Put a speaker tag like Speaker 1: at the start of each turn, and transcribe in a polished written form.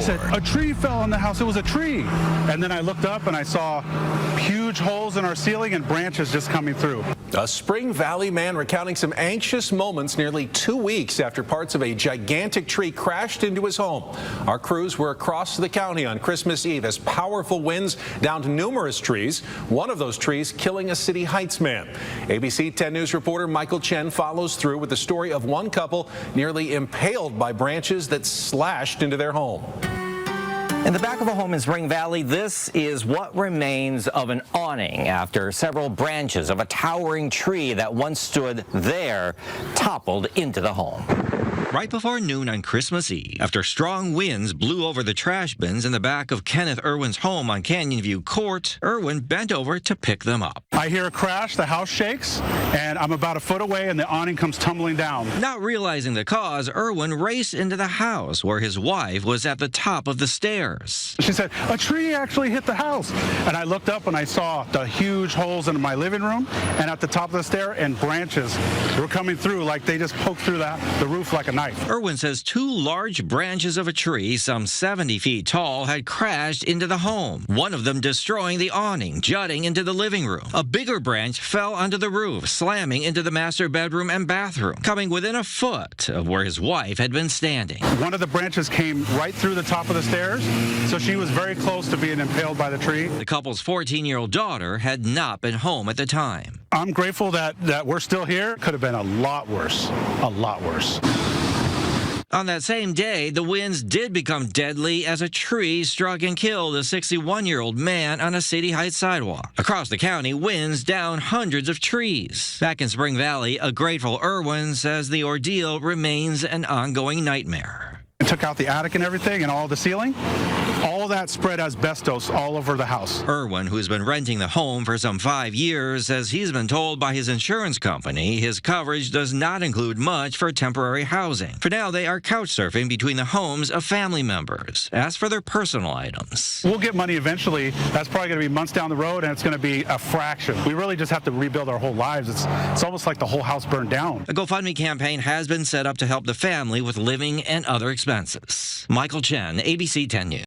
Speaker 1: I said, a tree fell on the house. It was a tree. And then I looked up and I saw huge holes in our ceiling and branches just coming through.
Speaker 2: A Spring Valley man recounting some anxious moments nearly 2 weeks after parts of a gigantic tree crashed into his home. Our crews were across the county on Christmas Eve as powerful winds downed numerous trees, one of those trees killing a City Heights man. ABC 10 News reporter Michael Chen follows through with the story of one couple nearly impaled by branches that slashed into their home.
Speaker 3: In the back of a home in Spring Valley, this is what remains of an awning after several branches of a towering tree that once stood there toppled into the home.
Speaker 4: Right before noon on Christmas Eve, after strong winds blew over the trash bins in the back of Kenneth Irwin's home on Canyon View Court, Irwin bent over to pick them up.
Speaker 1: I hear a crash, the house shakes, and I'm about a foot away and the awning comes tumbling down.
Speaker 4: Not realizing the cause, Irwin raced into the house where his wife was at the top of the stairs.
Speaker 1: She said, a tree actually hit the house. And I looked up and I saw the huge holes in my living room and at the top of the stair, and branches were coming through like they just poked through the roof like a knife.
Speaker 4: Irwin says 2 large branches of a tree, some 70 feet tall, had crashed into the home, one of them destroying the awning, jutting into the living room. A bigger branch fell onto the roof, slamming into the master bedroom and bathroom, coming within a foot of where his wife had been standing.
Speaker 1: One of the branches came right through the top of the stairs, so she was very close to being impaled by the tree.
Speaker 4: The couple's 14-year-old daughter had not been home at the time.
Speaker 1: I'm grateful that we're still here. Could have been a lot worse, a lot worse.
Speaker 4: On that same day, the winds did become deadly as a tree struck and killed a 61-year-old man on a City Heights sidewalk. Across the county, winds downed hundreds of trees. Back in Spring Valley, a grateful Irwin says the ordeal remains an ongoing nightmare.
Speaker 1: It took out the attic and everything and all the ceiling. All that spread asbestos all over the house.
Speaker 4: Irwin, who's been renting the home for some 5 years, says he's been told by his insurance company his coverage does not include much for temporary housing. For now, they are couch surfing between the homes of family members. As for their personal items,
Speaker 1: we'll get money eventually. That's probably going to be months down the road, and it's going to be a fraction. We really just have to rebuild our whole lives. It's almost like the whole house burned down.
Speaker 4: A GoFundMe campaign has been set up to help the family with living and other expenses. Michael Chen, ABC 10 News.